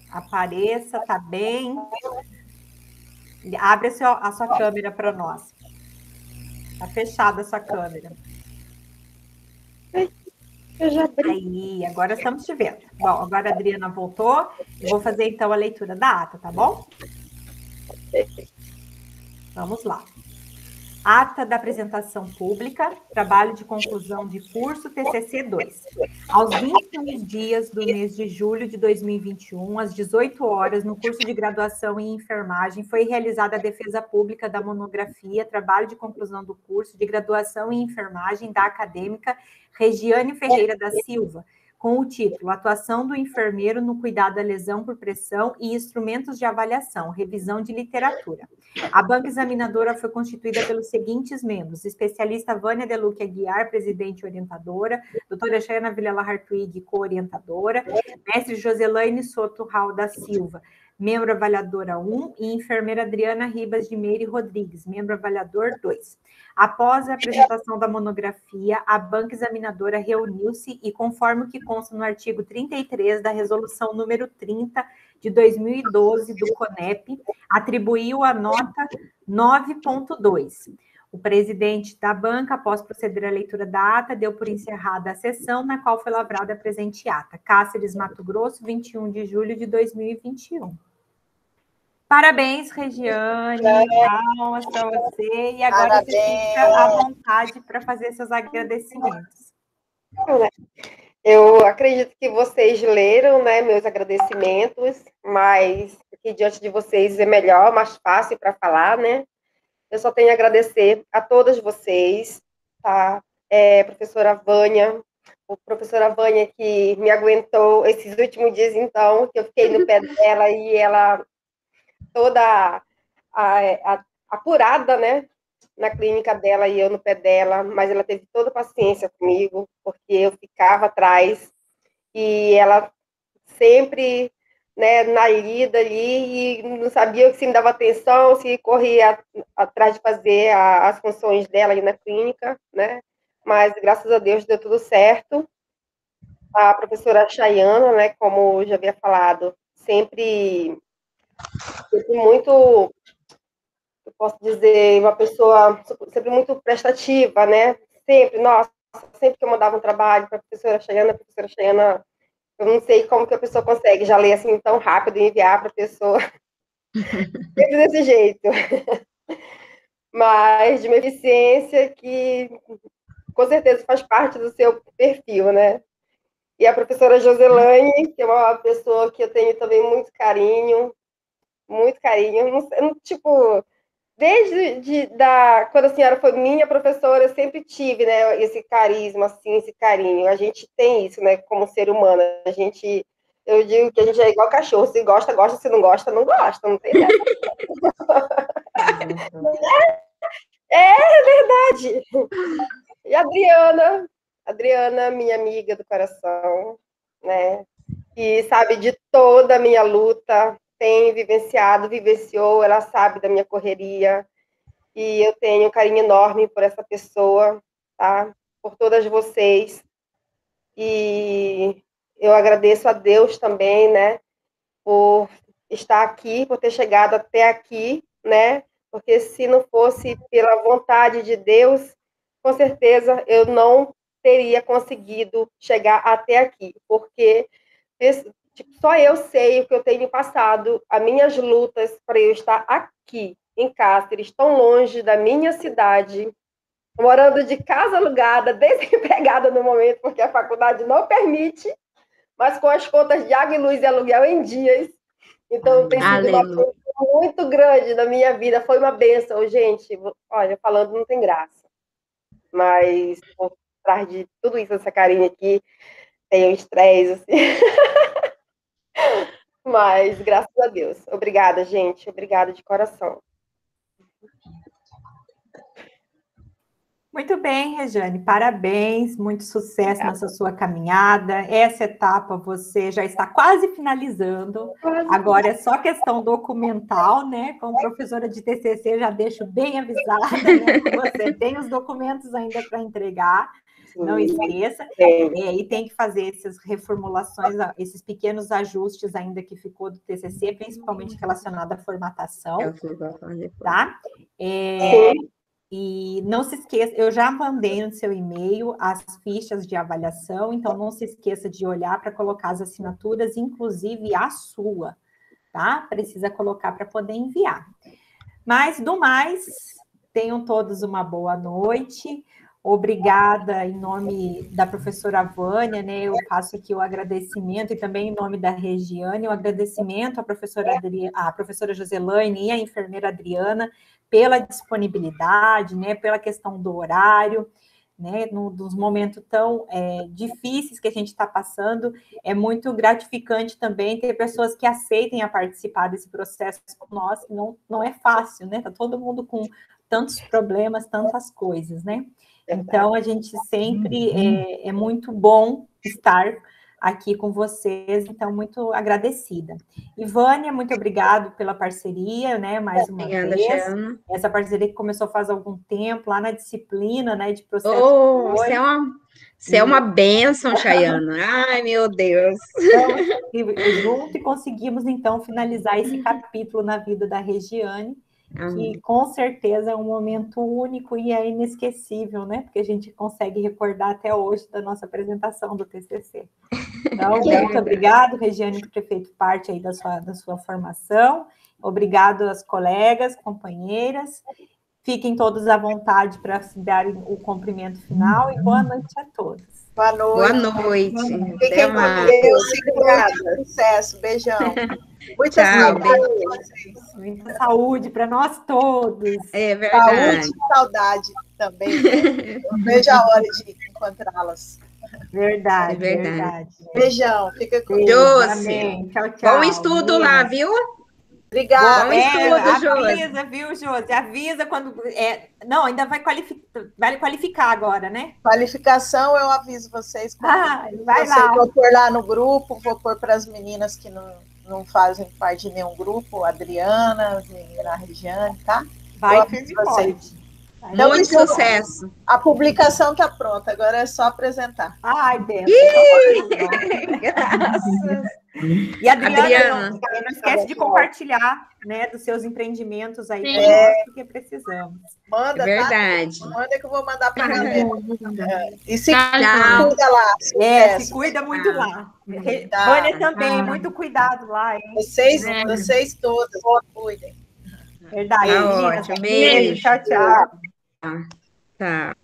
Apareça, tá bem? Abre a sua câmera para nós. Está fechada a sua câmera. Eu já abri. Aí, agora estamos te vendo. Bom, agora a Adriana voltou. Eu vou fazer, então, a leitura da ata, tá bom? Vamos lá. Ata da apresentação pública, trabalho de conclusão de curso TCC 2. Aos 21 dias do mês de julho de 2021, às 18 horas, no curso de graduação em enfermagem, foi realizada a defesa pública da monografia, trabalho de conclusão do curso de graduação em enfermagem da acadêmica Regiane Ferreira da Silva, com o título Atuação do enfermeiro no cuidado à lesão por pressão e instrumentos de avaliação, revisão de literatura. A banca examinadora foi constituída pelos seguintes membros: especialista Vânia Deluque Aguiar, presidente e orientadora, doutora Chayana Vilela Hartwig, co-orientadora, mestre Joselaine Soto Raul da Silva, membro avaliadora 1, e enfermeira Adriana Ribas de Meire Rodrigues, membro avaliador 2. Após a apresentação da monografia, a banca examinadora reuniu-se e, conforme o que consta no artigo 33 da resolução número 30 de 2012 do CONEP, atribuiu a nota 9.2. O presidente da banca, após proceder à leitura da ata, deu por encerrada a sessão na qual foi lavrada a presente ata. Cáceres, Mato Grosso, 21 de julho de 2021. Parabéns, Regiane, palmas para você. E agora Parabéns. você fica à vontade para fazer seus agradecimentos. Eu acredito que vocês leram, né, meus agradecimentos, mas aqui diante de vocês é melhor, mais fácil para falar, né? Eu só tenho a agradecer a todas vocês, tá? Professora Vânia, professora Vânia que me aguentou esses últimos dias, então, que eu fiquei no pé dela e ela toda apurada, né, na clínica dela e eu no pé dela, mas ela teve toda a paciência comigo, porque eu ficava atrás e ela sempre, né, na lida ali e não sabia se me dava atenção, se corria atrás de fazer as funções dela ali na clínica, né, mas graças a Deus deu tudo certo. A professora Chayana, né, como eu já havia falado, sempre muito, eu posso dizer, uma pessoa sempre muito prestativa, né? Sempre, nossa, sempre que eu mandava um trabalho para a professora Chayana, eu não sei como que a pessoa consegue já ler assim tão rápido e enviar para a pessoa. Sempre desse jeito. Mas de uma eficiência que, com certeza, faz parte do seu perfil, né? E a professora Joselaine, que é uma pessoa que eu tenho também muito carinho, tipo, desde quando a senhora foi minha professora, eu sempre tive, né, esse carisma, assim, esse carinho. A gente tem isso, né, como ser humano. Eu digo que a gente é igual cachorro, se gosta, gosta, se não gosta, não gosta, não tem nada. É verdade. E a Adriana, minha amiga do coração, né, que sabe de toda a minha luta, tem vivenciou, ela sabe da minha correria, e eu tenho um carinho enorme por essa pessoa, tá? Por todas vocês, e eu agradeço a Deus também, né, por estar aqui, por ter chegado até aqui, né, porque se não fosse pela vontade de Deus, com certeza eu não teria conseguido chegar até aqui, porque só eu sei o que eu tenho passado, as minhas lutas para eu estar aqui, em Cáceres, tão longe da minha cidade, morando de casa alugada, desempregada no momento, porque a faculdade não permite, mas com as contas de água e luz e aluguel em dias. Então, tem sido uma coisa muito grande na minha vida, foi uma bênção, gente. Olha, falando não tem graça, mas por trás de tudo isso, essa carinha aqui, tem um estresse, assim. Mas, graças a Deus. Obrigada, gente. Obrigada de coração. Muito bem, Regiane. Parabéns. Muito sucesso nessa sua caminhada. Essa etapa você já está quase finalizando. Agora é só questão documental, né? Como professora de TCC, já deixo bem avisada, né, que você tem os documentos ainda para entregar. Não esqueça. E tem que fazer essas reformulações, esses pequenos ajustes ainda que ficou do TCC, principalmente relacionado à formatação, tá? E não se esqueça, eu já mandei no seu e-mail as fichas de avaliação, então não se esqueça de olhar para colocar as assinaturas, inclusive a sua, tá? Precisa colocar para poder enviar. Mas, do mais, tenham todos uma boa noite. Obrigada em nome da professora Vânia, né? Eu faço aqui o agradecimento e também em nome da Regiane, o agradecimento à professora Joselaine e à enfermeira Adriana pela disponibilidade, né? Pela questão do horário, né? Nos momentos tão difíceis que a gente está passando, é muito gratificante também ter pessoas que aceitem a participar desse processo com nós, que não é fácil, né? Está todo mundo com tantos problemas, tantas coisas, né? Então, a gente sempre é muito bom estar aqui com vocês, então, muito agradecida. Ivânia, muito obrigado pela parceria, né, mais uma vez. Shaana. Essa parceria que começou faz algum tempo, lá na disciplina, né, de processo. Você é uma bênção, Chayana. Ai, meu Deus. Então, junto e conseguimos, então, finalizar esse capítulo na vida da Regiane, que com certeza é um momento único e é inesquecível, né? Porque a gente consegue recordar até hoje da nossa apresentação do TCC. Então, muito obrigado, Regiane, por ter feito parte aí da sua formação. Obrigado às colegas, companheiras. Fiquem todos à vontade para darem o cumprimento final e boa noite a todos. Boa noite. Boa noite. Fiquem com Deus. Obrigada. Sucesso. Beijão. Muita saúde. Muita saúde para nós todos. É verdade. Saúde e saudade também. Né? Não vejo a hora de encontrá-las. Verdade. Beijão. Fica com Deus. Amém. Tchau, tchau. Bom estudo lá, viu? Obrigada. Bom estudo, avisa, viu, Josi? Avisa quando... Não, ainda vai qualificar agora, né? Qualificação, eu aviso vocês. Vai lá. Vou pôr lá no grupo, vou pôr para as meninas que não fazem parte de nenhum grupo, a Adriana, as meninas, a Regiane, tá? Vai, firme vocês. Então, muito sucesso. A publicação está pronta, agora é só apresentar. Ai, Deus. Graças. E Adriana, não esquece de compartilhar, né, dos seus empreendimentos aí, porque precisamos. Manda, verdade. Tá? Manda que eu vou mandar para você. E se cuida lá. Se cuida muito lá. Vânia também, muito cuidado lá. Hein? Vocês todas, cuidem. Verdade. Tá ótimo. Beijo. Tchau, tchau. Tá.